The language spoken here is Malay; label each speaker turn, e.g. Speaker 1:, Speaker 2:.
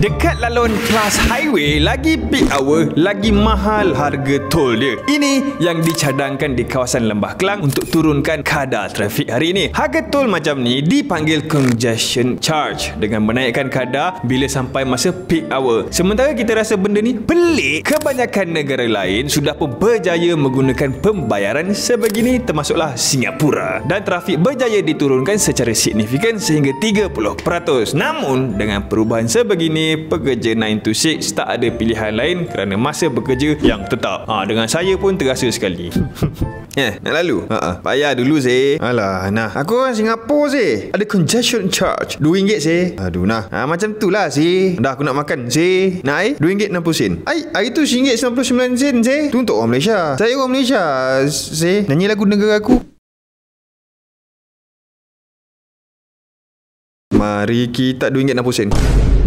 Speaker 1: Dekat lalun kelas highway, lagi peak hour, lagi mahal harga tol dia. Ini yang dicadangkan di kawasan Lembah Kelang untuk turunkan kadar trafik hari ini. Harga tol macam ni dipanggil congestion charge dengan menaikkan kadar bila sampai masa peak hour. Sementara kita rasa benda ni pelik, kebanyakan negara lain sudah pun berjaya menggunakan pembayaran sebegini, termasuklah Singapura. Dan trafik berjaya diturunkan secara signifikan sehingga 30%. Namun dengan perubahan sebegini, pekerja 9 to 6 tak ada pilihan lain kerana masa bekerja yang tetap. Dengan saya pun terasa sekali. Nak lalu? Payah dulu sih. Alah, nah. Aku orang Singapura sih. Ada congestion charge RM2 sih. Aduh, nah. Macam tu lah sih. Dah aku nak makan sih. Nah, RM2.60. Hari tu RM1.99 sih. Tu untuk orang Malaysia. Saya orang Malaysia sih. Nyanyi lagu negara aku. Mari kita RM2.60.